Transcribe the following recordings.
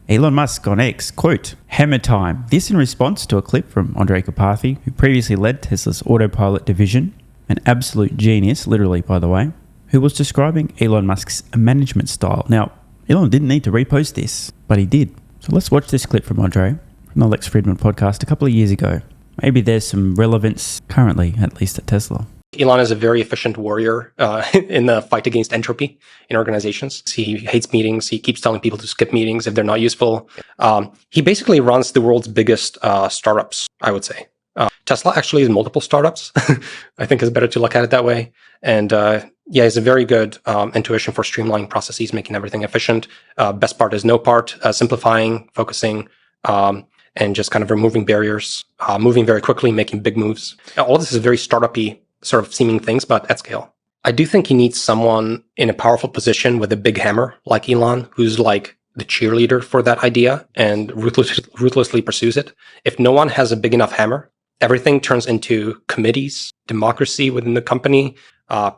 Elon Musk on X, quote, "Hammer time." This in response to a clip from Andrej Karpathy, who previously led Tesla's autopilot division, an absolute genius, literally, by the way, who was describing Elon Musk's management style. Now, Elon didn't need to repost this, but he did. So let's watch this clip from Andrej from the Lex Fridman podcast a couple of years ago. Maybe there's some relevance currently, at least at Tesla. Elon is a very efficient warrior in the fight against entropy in organizations. He hates meetings. He keeps telling people to skip meetings if they're not useful. He basically runs the world's biggest startups, I would say. Tesla actually is multiple startups. I think it's better to look at it that way. And yeah, it's a very good intuition for streamlining processes, making everything efficient. Best part is no part, simplifying, focusing, and just kind of removing barriers, moving very quickly, making big moves. All of this is very startup-y sort of seeming things, but at scale. I do think he needs someone in a powerful position with a big hammer like Elon, who's like the cheerleader for that idea and ruthlessly pursues it. If no one has a big enough hammer, everything turns into committees, democracy within the company,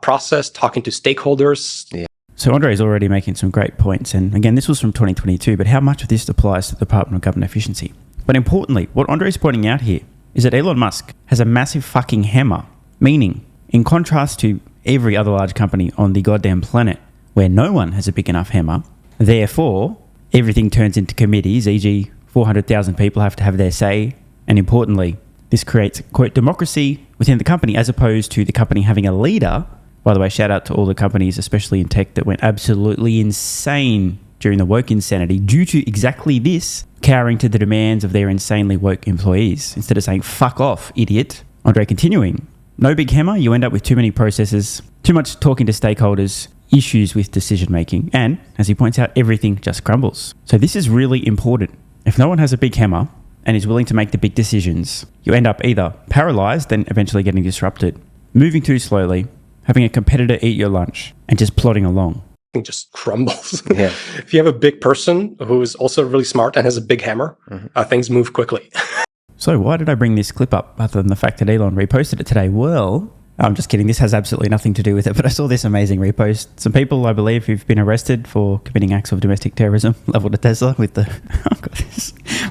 process, talking to stakeholders. Yeah. So Andrej is already making some great points. And again, this was from 2022, but how much of this applies to the Department of Government Efficiency? But importantly, what Andrej is pointing out here is that Elon Musk has a massive fucking hammer. Meaning, in contrast to every other large company on the goddamn planet where no one has a big enough hammer, therefore, everything turns into committees, e.g. 400,000 people have to have their say, and importantly, this creates, quote, democracy within the company as opposed to the company having a leader. By the way, shout out to all the companies, especially in tech, that went absolutely insane during the woke insanity due to exactly this, cowering to the demands of their insanely woke employees. Instead of saying, fuck off, idiot. Andrej continuing, no big hammer, you end up with too many processes, too much talking to stakeholders, issues with decision making, and, as he points out, everything just crumbles. So this is really important. If no one has a big hammer and is willing to make the big decisions, you end up either paralyzed and eventually getting disrupted, moving too slowly, having a competitor eat your lunch, and just plodding along. It just crumbles. Yeah. If you have a big person who is also really smart and has a big hammer, things move quickly. So why did I bring this clip up other than the fact that Elon reposted it today? Well, I'm just kidding. This has absolutely nothing to do with it, but I saw this amazing repost. Some people, I believe, who've been arrested for committing acts of domestic terrorism leveled at Tesla with the,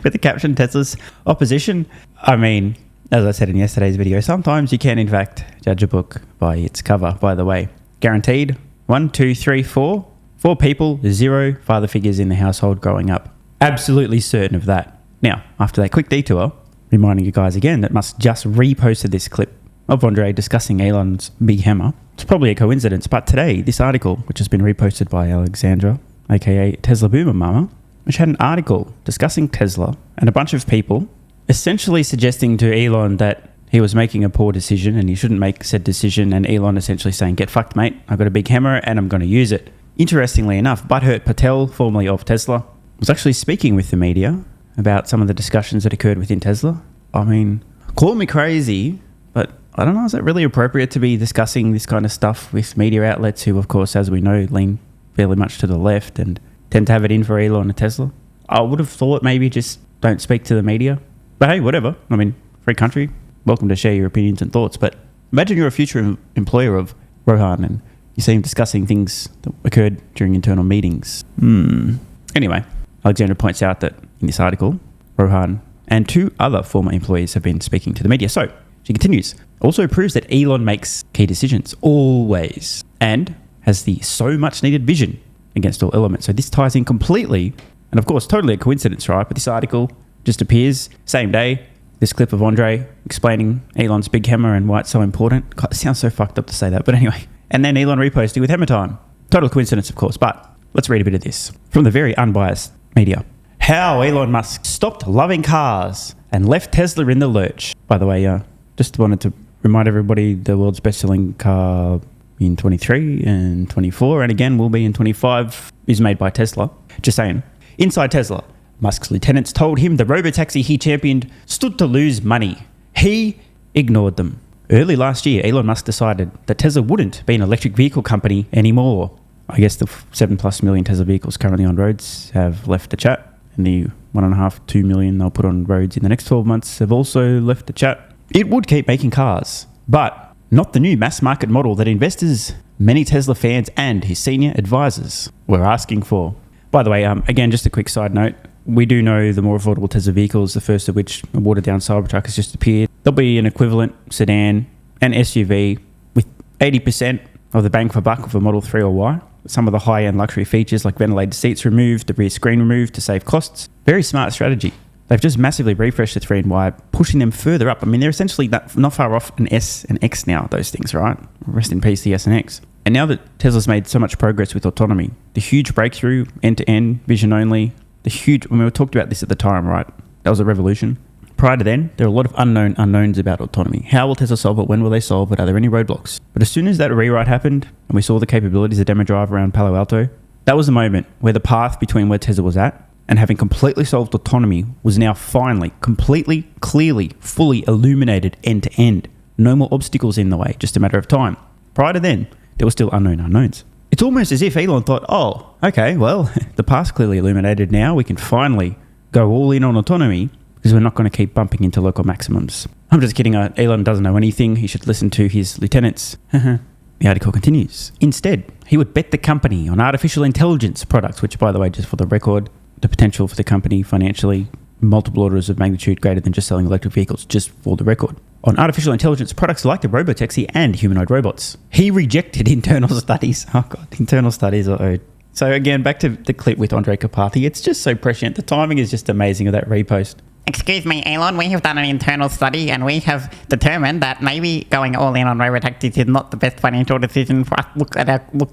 with the caption, Tesla's opposition. I mean, as I said in yesterday's video, sometimes you can, in fact, judge a book by its cover, by the way. Guaranteed, 1, 2, 3, 4. 4 people, 0 father figures in the household growing up. Absolutely certain of that. Now, after that quick detour, reminding you guys again that Musk just reposted this clip of Andrej discussing Elon's big hammer. It's probably a coincidence, but today, this article, which has been reposted by Alexandra, aka Tesla Boomer Mama, which had an article discussing Tesla and a bunch of people essentially suggesting to Elon that he was making a poor decision and he shouldn't make said decision, and Elon essentially saying, get fucked, mate, I've got a big hammer and I'm going to use it. Interestingly enough, Butthurt Patel, formerly of Tesla, was actually speaking with the media about some of the discussions that occurred within Tesla. I mean, call me crazy, but I don't know, is it really appropriate to be discussing this kind of stuff with media outlets who, of course, as we know, lean fairly much to the left and tend to have it in for Elon and Tesla? I would have thought maybe just don't speak to the media. But hey, whatever. I mean, free country. Welcome to share your opinions and thoughts. But imagine you're a future employer of Rohan and you see him discussing things that occurred during internal meetings. Anyway, Alexandra points out that in this article, Rohan and 2 other former employees have been speaking to the media. So, she continues, also proves that Elon makes key decisions, always, and has the so much needed vision against all elements. So this ties in completely, and of course, totally a coincidence, right? But this article just appears same day, this clip of Andrej explaining Elon's big hammer and why it's so important. God, it sounds so fucked up to say that, but anyway. And then Elon reposting with hammer time. Total coincidence, of course, but let's read a bit of this from the very unbiased media. How Elon Musk stopped loving cars and left Tesla in the lurch. By the way, just wanted to remind everybody the world's best-selling car in 23 and 24, and again will be in 25, is made by Tesla. Just saying. Inside Tesla, Musk's lieutenants told him the Robotaxi he championed stood to lose money. He ignored them. Early last year, Elon Musk decided that Tesla wouldn't be an electric vehicle company anymore. I guess the 7+ million Tesla vehicles currently on roads have left the chat, and the 1.5, 2 million they'll put on roads in the next 12 months have also left the chat. It would keep making cars, but not the new mass market model that investors, many Tesla fans and his senior advisors were asking for. By the way, again, just a quick side note, we do know the more affordable Tesla vehicles, the first of which, a watered-down Cybertruck, has just appeared. There'll be an equivalent sedan and SUV with 80% of the bang for buck of a Model 3 or Y. Some of the high-end luxury features like ventilated seats removed, the rear screen removed to save costs. Very smart strategy. They've just massively refreshed the 3 and Y, pushing them further up. I mean, they're essentially not far off an S and X now, those things, right? Rest in peace, the S and X. And now that Tesla's made so much progress with autonomy, the huge breakthrough, end-to-end, vision only, we talked about this at the time, right? That was a revolution. Prior to then, there were a lot of unknowns about autonomy. How will Tesla solve it? When will they solve it? Are there any roadblocks? But as soon as that rewrite happened, and we saw the capabilities of demo drive around Palo Alto, that was the moment where the path between where Tesla was at and having completely solved autonomy was now finally, completely, clearly, fully illuminated end to end. No more obstacles in the way, just a matter of time. Prior to then, there were still unknowns. It's almost as if Elon thought, oh, okay, well, the path's clearly illuminated now. We can finally go all in on autonomy because we're not going to keep bumping into local maximums. I'm just kidding. Elon doesn't know anything. He should listen to his lieutenants. The article continues. Instead, he would bet the company on artificial intelligence products, which, by the way, just for the record, the potential for the company financially, multiple orders of magnitude greater than just selling electric vehicles, just for the record. On artificial intelligence products like the Robotaxi and humanoid robots. He rejected internal studies. Oh God, internal studies are owed. So again, back to the clip with Andrej Karpathy. It's just so prescient. The timing is just amazing of that repost. Excuse me, Elon, we have done an internal study and we have determined that maybe going all in on Robotaxis is not the best financial decision for us. Look at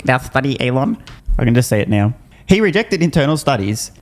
our study, Elon. I can just say it now. He rejected internal studies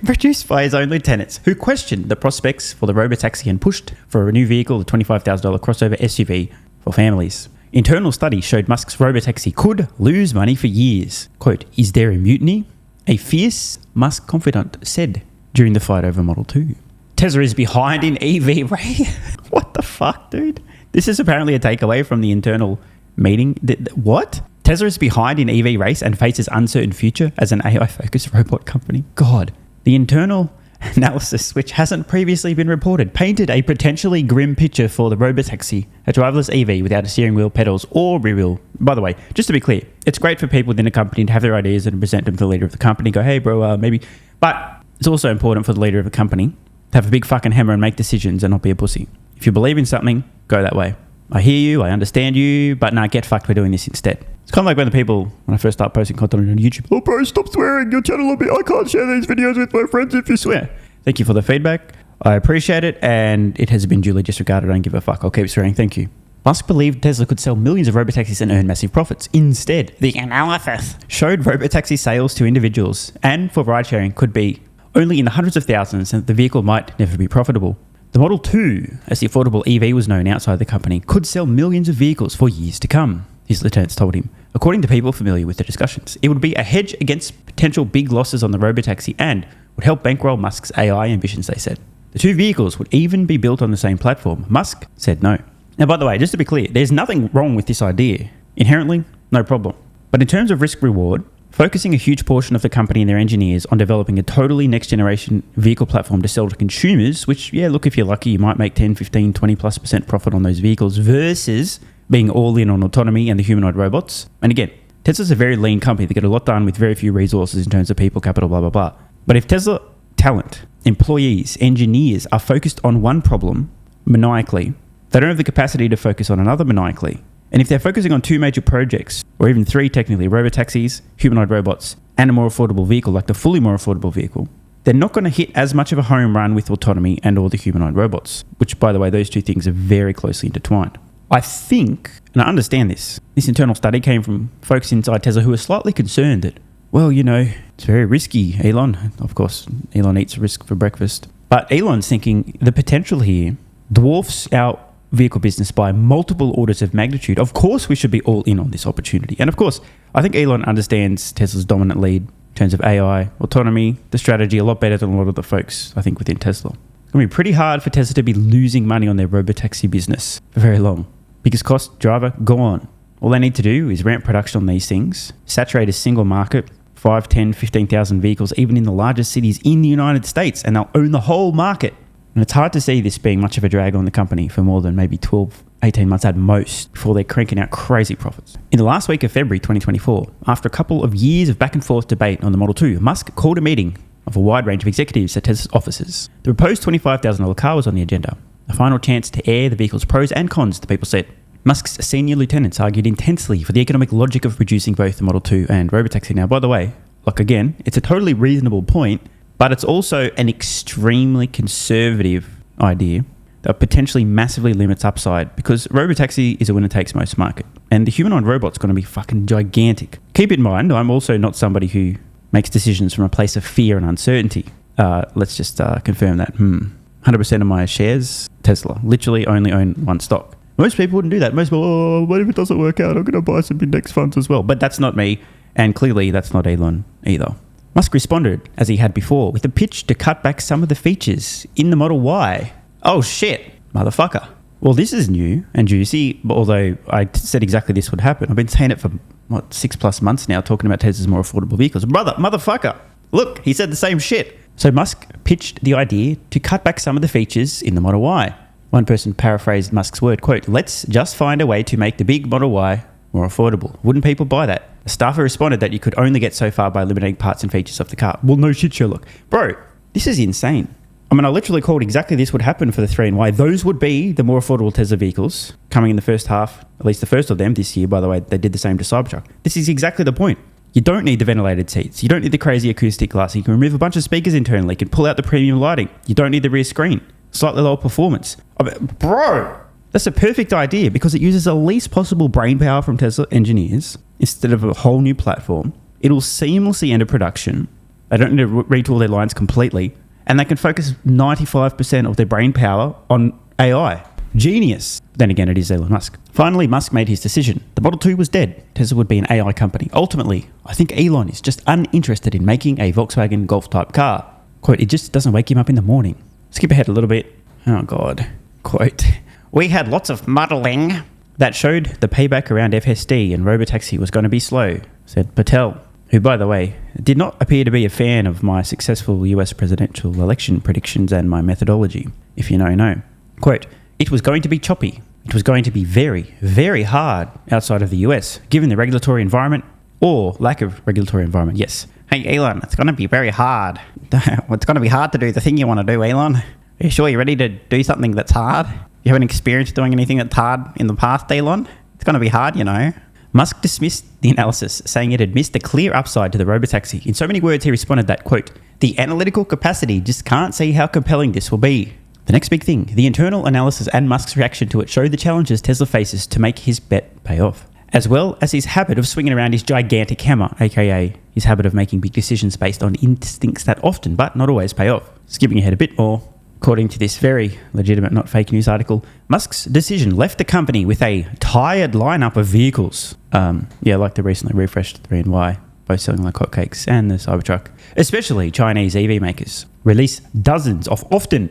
produced by his own lieutenants, who questioned the prospects for the Robotaxi and pushed for a new vehicle, the $25,000 crossover SUV for families. Internal studies showed Musk's Robotaxi could lose money for years. Quote, "Is there a mutiny?" A fierce Musk confidant said during the fight over Model 2. Tesla is behind in EV race. What the fuck, dude? This is apparently a takeaway from the internal meeting. What? Tesla is behind in EV race and faces uncertain future as an AI-focused robot company. God. The internal analysis, which hasn't previously been reported, painted a potentially grim picture for the Robotaxi, a driverless EV without a steering wheel, pedals, or rear wheel. By the way, just to be clear, it's great for people within a company to have their ideas and present them to the leader of the company. Go, hey, bro, maybe. But it's also important for the leader of a company to have a big fucking hammer and make decisions and not be a pussy. If you believe in something, go that way. I hear you, I understand you, but nah, get fucked, we're doing this instead. It's kind of like when I first start posting content on YouTube. Oh, bro, stop swearing. Your channel will be, I can't share these videos with my friends if you swear. Thank you for the feedback. I appreciate it, and it has been duly disregarded. I don't give a fuck. I'll keep swearing. Thank you. Musk believed Tesla could sell millions of Robotaxis and earn massive profits. Instead, the analysis showed Robotaxi sales to individuals and for ride-sharing could be only in the hundreds of thousands and the vehicle might never be profitable. The Model 2, as the affordable EV was known outside the company, could sell millions of vehicles for years to come, his lieutenants told him. According to people familiar with the discussions, it would be a hedge against potential big losses on the Robotaxi and would help bankroll Musk's AI ambitions, they said. The two vehicles would even be built on the same platform. Musk said no. Now, by the way, just to be clear, there's nothing wrong with this idea. Inherently, no problem. But in terms of risk-reward, focusing a huge portion of the company and their engineers on developing a totally next-generation vehicle platform to sell to consumers, which, yeah, look, if you're lucky, you might make 10, 15, 20+% profit on those vehicles versus being all in on autonomy and the humanoid robots. And again, Tesla's a very lean company. They get a lot done with very few resources in terms of people, capital, blah, blah, blah. But if Tesla talent, employees, engineers are focused on one problem maniacally, they don't have the capacity to focus on another maniacally. And if they're focusing on two major projects, or even three technically, Robotaxis, humanoid robots, and a more affordable vehicle, like the fully more affordable vehicle, they're not going to hit as much of a home run with autonomy and all the humanoid robots, which, by the way, those two things are very closely intertwined. I think, and I understand this internal study came from folks inside Tesla who are slightly concerned that, well, you know, it's very risky, Elon. Of course, Elon eats risk for breakfast. But Elon's thinking the potential here dwarfs our vehicle business by multiple orders of magnitude. Of course, we should be all in on this opportunity. And of course, I think Elon understands Tesla's dominant lead in terms of AI, autonomy, the strategy a lot better than a lot of the folks, I think, within Tesla. It's going to be pretty hard for Tesla to be losing money on their Robotaxi business for very long. Biggest cost driver, gone. All they need to do is ramp production on these things, saturate a single market, 5, 10, 15,000 vehicles, even in the largest cities in the United States, and they'll own the whole market. And it's hard to see this being much of a drag on the company for more than maybe 12, 18 months at most before they're cranking out crazy profits. In the last week of February 2024, after a couple of years of back and forth debate on the Model 2, Musk called a meeting of a wide range of executives at Tesla's offices. The proposed $25,000 car was on the agenda, a final chance to air the vehicle's pros and cons, the people said. Musk's senior lieutenants argued intensely for the economic logic of producing both the Model 2 and Robotaxi. Now, by the way, like again, it's a totally reasonable point, but it's also an extremely conservative idea that potentially massively limits upside, because Robotaxi is a winner-takes-most market, and the humanoid robot's going to be fucking gigantic. Keep in mind, I'm also not somebody who makes decisions from a place of fear and uncertainty. Let's just confirm that. 100% of my shares, Tesla. Literally only own one stock. Most people wouldn't do that. Most people, what if it doesn't work out? I'm going to buy some index funds as well. But that's not me, and clearly that's not Elon either. Musk responded, as he had before, with a pitch to cut back some of the features in the Model Y. Oh shit, motherfucker. Well, this is new and juicy, although I said exactly this would happen. I've been saying it for, 6+ months now, talking about Tesla's more affordable vehicles. Motherfucker, look, he said the same shit. So Musk pitched the idea to cut back some of the features in the Model Y. One person paraphrased Musk's word, quote, "Let's just find a way to make the big Model Y more affordable. Wouldn't people buy that?" A staffer responded that you could only get so far by eliminating parts and features of the car. Well, no shit, Sherlock. Bro, this is insane. I mean, I literally called exactly this would happen for the 3 and Y. Those would be the more affordable Tesla vehicles coming in the first half, at least the first of them this year. By the way, they did the same to Cybertruck. This is exactly the point. You don't need the ventilated seats. You don't need the crazy acoustic glass. You can remove a bunch of speakers internally. You can pull out the premium lighting. You don't need the rear screen. Slightly lower performance. I mean, bro, that's a perfect idea because it uses the least possible brain power from Tesla engineers instead of a whole new platform. It'll seamlessly enter production. They don't need to retool their lines completely. And they can focus 95% of their brain power on AI. Genius. Then again, it is Elon Musk. Finally, Musk made his decision. The Model 2 was dead. Tesla would be an AI company. Ultimately, I think Elon is just uninterested in making a Volkswagen Golf-type car. Quote, "It just doesn't wake him up in the morning." Skip ahead a little bit. Oh, God. Quote, "We had lots of modelling that showed the payback around FSD and Robotaxi was going to be slow," said Patel, who, by the way, did not appear to be a fan of my successful US presidential election predictions and my methodology, if you know. Quote, "It was going to be choppy. It was going to be very, very hard outside of the US, given the regulatory environment or lack of regulatory environment." Yes. Hey, Elon, it's going to be very hard. It's going to be hard to do the thing you want to do, Elon. Are you sure you're ready to do something that's hard? You haven't experienced doing anything that's hard in the past, Elon? It's going to be hard, you know. Musk dismissed the analysis, saying it had missed a clear upside to the Robotaxi. In so many words, he responded that, quote, "The analytical capacity just can't see how compelling this will be." The next big thing, the internal analysis and Musk's reaction to it showed the challenges Tesla faces to make his bet pay off, as well as his habit of swinging around his gigantic hammer, aka his habit of making big decisions based on instincts that often, but not always, pay off. Skipping ahead a bit more, according to this very legitimate, not fake news article, Musk's decision left the company with a tired lineup of vehicles. Like the recently refreshed 3 and Y, both selling like hotcakes, and the Cybertruck. Especially Chinese EV makers release dozens of often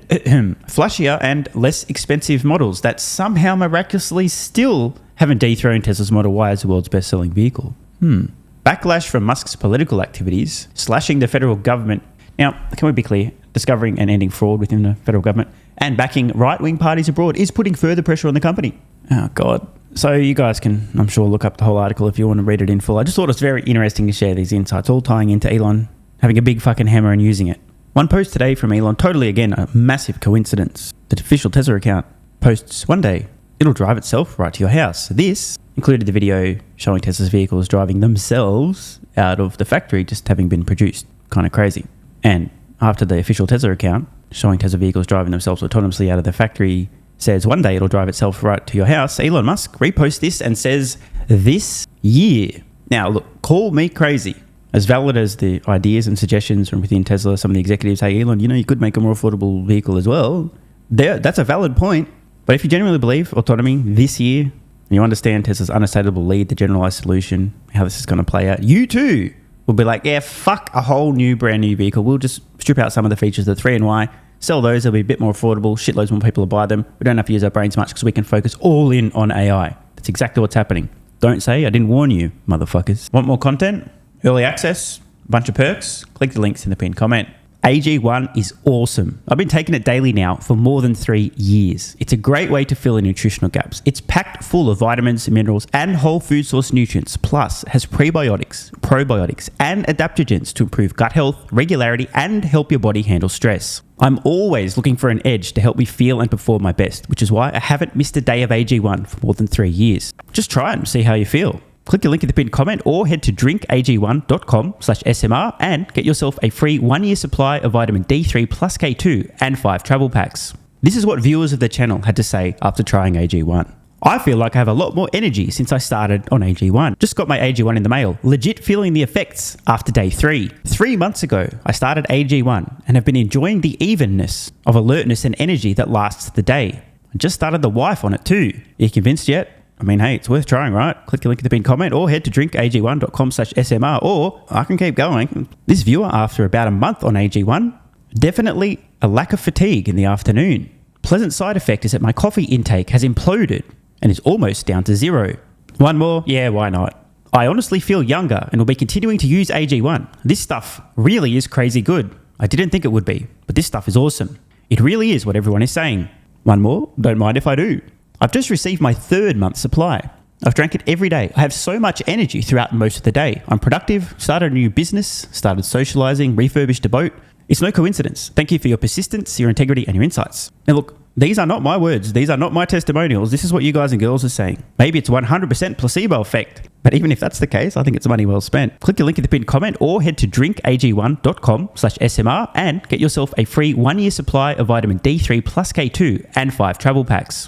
flashier and less expensive models that somehow miraculously still haven't dethroned Tesla's Model Y as the world's best-selling vehicle. Backlash from Musk's political activities, slashing the federal government. Now, can we be clear? Discovering and ending fraud within the federal government and backing right-wing parties abroad is putting further pressure on the company. Oh, God. So you guys can, I'm sure, look up the whole article if you want to read it in full. I just thought it was very interesting to share these insights, all tying into Elon having a big fucking hammer and using it. One post today from Elon, totally, again, a massive coincidence. The official Tesla account posts, "One day, it'll drive itself right to your house." This included the video showing Tesla's vehicles driving themselves out of the factory, just having been produced. Kind of crazy. And after the official Tesla account showing Tesla vehicles driving themselves autonomously out of the factory says, "One day it'll drive itself right to your house," Elon Musk reposts this and says, "This year." Now, look, call me crazy. As valid as the ideas and suggestions from within Tesla, some of the executives, "Hey, Elon, you could make a more affordable vehicle as well." That's a valid point. But if you genuinely believe autonomy this year, and you understand Tesla's unassailable lead, the generalized solution, how this is going to play out, you too will be like, "Yeah, fuck a whole new, brand new vehicle. We'll just strip out some of the features of the 3 and Y, sell those, they'll be a bit more affordable, shitloads more people will buy them. We don't have to use our brains much because we can focus all in on AI." That's exactly what's happening. Don't say I didn't warn you, motherfuckers. Want more content? Early access? Bunch of perks? Click the links in the pinned comment. AG1 is awesome. I've been taking it daily now for more than 3 years. It's a great way to fill in nutritional gaps. It's packed full of vitamins, minerals, and whole food source nutrients, plus has prebiotics, probiotics, and adaptogens to improve gut health, regularity, and help your body handle stress. I'm always looking for an edge to help me feel and perform my best, which is why I haven't missed a day of AG1 for more than 3 years. Just try it and see how you feel. Click the link in the pinned comment or head to drinkag1.com/SMR and get yourself a free 1-year supply of vitamin D3 plus K2 and 5 travel packs. This is what viewers of the channel had to say after trying AG1. I feel like I have a lot more energy since I started on AG1. Just got my AG1 in the mail, legit feeling the effects after day 3. 3 months ago, I started AG1 and have been enjoying the evenness of alertness and energy that lasts the day. I just started the wife on it too. Are you convinced yet? I mean, hey, it's worth trying, right? Click the link in the pinned comment or head to drinkag1.com/SMR, or I can keep going. This viewer, after about a month on AG1, definitely a lack of fatigue in the afternoon. Pleasant side effect is that my coffee intake has imploded and is almost down to 0. One more? Yeah, why not? I honestly feel younger and will be continuing to use AG1. This stuff really is crazy good. I didn't think it would be, but this stuff is awesome. It really is what everyone is saying. One more? Don't mind if I do. I've just received my 3rd month supply. I've drank it every day. I have so much energy throughout most of the day. I'm productive, started a new business, started socializing, refurbished a boat. It's no coincidence. Thank you for your persistence, your integrity, and your insights. Now look, these are not my words. These are not my testimonials. This is what you guys and girls are saying. Maybe it's 100% placebo effect. But even if that's the case, I think it's money well spent. Click the link in the pinned comment or head to drinkag1.com/SMR and get yourself a free 1-year supply of vitamin D3 plus K2 and 5 travel packs.